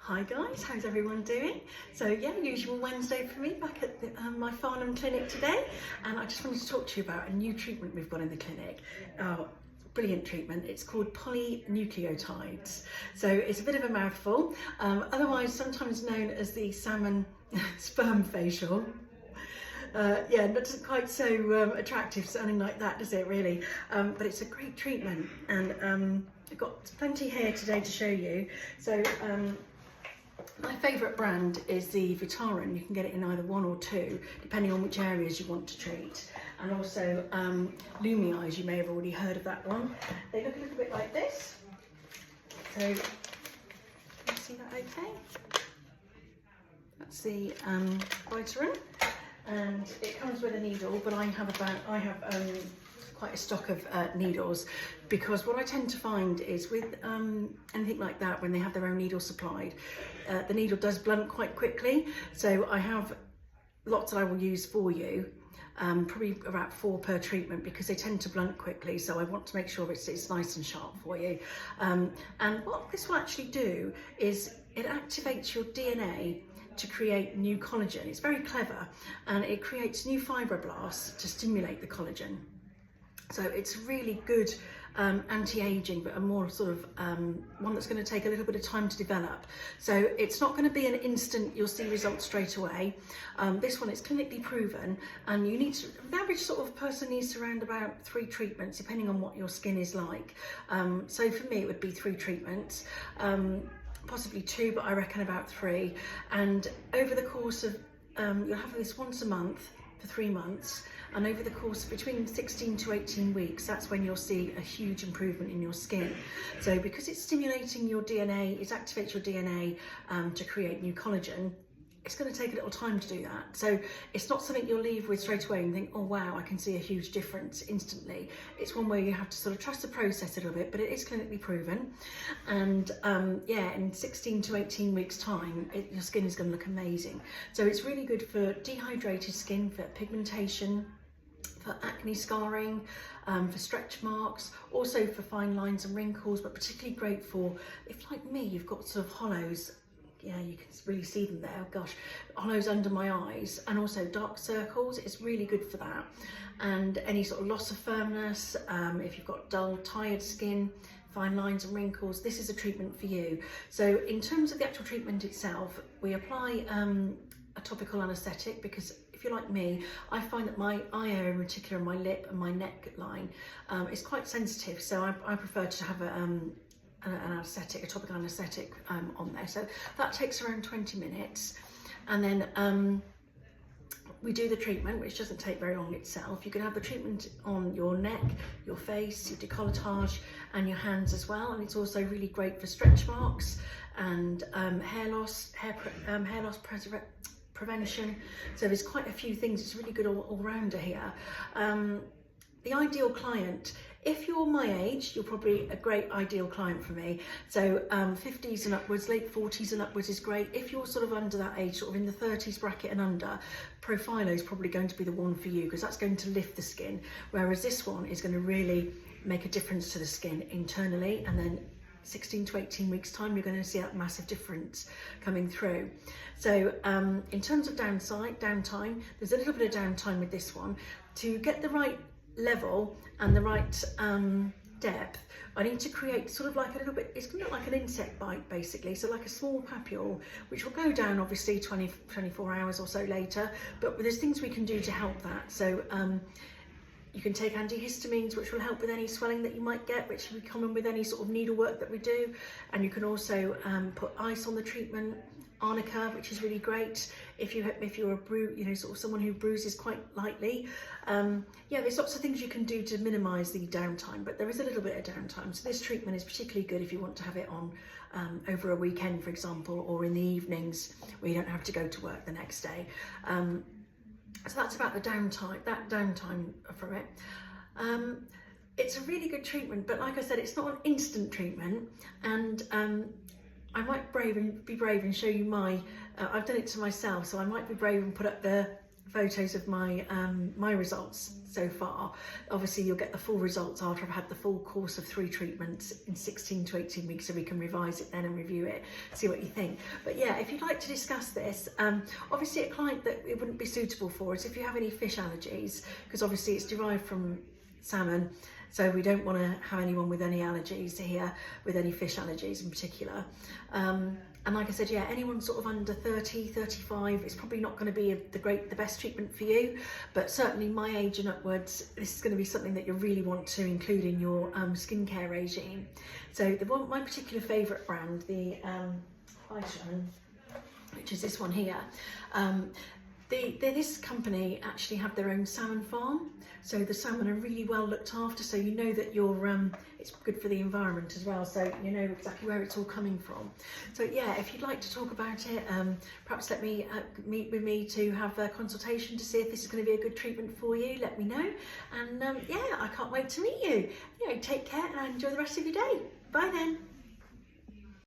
Hi guys, how's everyone doing? So yeah, usual Wednesday for me back at my Farnham clinic today, and I just wanted to talk to you about a new treatment we've got in the clinic. Brilliant treatment. It's called polynucleotides. So it's a bit of a mouthful, otherwise sometimes known as the salmon sperm facial. Yeah, not quite so attractive sounding like that, does it really? But it's a great treatment, and I've got plenty here today to show you. So my favourite brand is the Vitarin. You can get it in either 1 or 2, depending on which areas you want to treat. And also Lumiy's, you may have already heard of that one. They look a little bit like this. So, can you see that okay? That's the Vitarin. And it comes with a needle, but I have quite a stock of needles, because what I tend to find is with anything like that, when they have their own needle supplied, the needle does blunt quite quickly. So I have lots that I will use for you, probably about 4 per treatment, because they tend to blunt quickly. So I want to make sure it's nice and sharp for you. And what this will actually do is it activates your DNA to create new collagen. It's very clever, and it creates new fibroblasts to stimulate the collagen. So it's really good anti-aging, but a more sort of one that's going to take a little bit of time to develop. So it's not going to be an instant, you'll see results straight away. This one is clinically proven, and you need to, the average sort of person needs around about 3 treatments, depending on what your skin is like. So for me, it would be 3 treatments. Possibly 2, but I reckon about 3. And over the course of, you'll have this once a month for 3 months, and over the course of between 16 to 18 weeks, that's when you'll see a huge improvement in your skin. So because it's stimulating your DNA, it activates your DNA to create new collagen, it's going to take a little time to do that. So it's not something you'll leave with straight away and think, oh wow, I can see a huge difference instantly. It's one where you have to sort of trust the process a little bit, but it is clinically proven. And yeah, in 16 to 18 weeks time, your skin is going to look amazing. So it's really good for dehydrated skin, for pigmentation, for acne scarring, for stretch marks, also for fine lines and wrinkles, but particularly great for, if like me, you've got sort of hollows. Yeah, you can really see them there, gosh, hollows under my eyes, and also dark circles. It's really good for that. And any sort of loss of firmness, if you've got dull, tired skin, fine lines and wrinkles, this is a treatment for you. So in terms of the actual treatment itself, we apply a topical anaesthetic, because if you're like me, I find that my eye area in particular, my lip and my neck line is quite sensitive. So I prefer to have an anaesthetic, a topical anaesthetic on there. So that takes around 20 minutes. And then we do the treatment, which doesn't take very long itself. You can have the treatment on your neck, your face, your décolletage, and your hands as well. And it's also really great for stretch marks and hair loss prevention. So there's quite a few things. It's a really good all-rounder here. The ideal client, if you're my age, you're probably a great ideal client for me. So 50s and upwards, late 40s and upwards is great. If you're sort of under that age, sort of in the 30s bracket and under, Profilo is probably going to be the one for you, because that's going to lift the skin. Whereas this one is going to really make a difference to the skin internally, and then 16 to 18 weeks time, you're going to see that massive difference coming through. So in terms of downtime, there's a little bit of downtime with this one. To get the right level and the right depth, I need to create sort of like a little bit, it's going to look like an insect bite basically, so like a small papule, which will go down obviously 24 hours or so later, but there's things we can do to help that. So you can take antihistamines, which will help with any swelling that you might get, which will be common with any sort of needlework that we do. And you can also put ice on the treatment, arnica, which is really great if you're sort of someone who bruises quite lightly. Yeah, there's lots of things you can do to minimise the downtime, but there is a little bit of downtime. So this treatment is particularly good if you want to have it on over a weekend, for example, or in the evenings where you don't have to go to work the next day. So that's about the downtime from it. It's a really good treatment, but like I said, it's not an instant treatment. And I might be brave and show you my, I've done it to myself, so I might be brave and put up the photos of my my results so far. Obviously you'll get the full results after I've had the full course of 3 treatments in 16 to 18 weeks, so we can revise it then and review it, see what you think. But yeah, if you'd like to discuss this, obviously a client that it wouldn't be suitable for is if you have any fish allergies, because obviously it's derived from salmon, so we don't want to have anyone with any allergies here, with any fish allergies in particular. And like I said, yeah, anyone sort of under 30, 35, it's probably not going to be the best treatment for you, but certainly my age and upwards, this is going to be something that you really want to include in your skincare regime. So my particular favourite brand, the Polynucleotide, which is this one here, this company actually have their own salmon farm, so the salmon are really well looked after, so you know that it's good for the environment as well, so you know exactly where it's all coming from. So yeah, if you'd like to talk about it, perhaps let me meet with me to have a consultation to see if this is going to be a good treatment for you. Let me know, and yeah, I can't wait to meet you. Take care and enjoy the rest of your day. Bye then.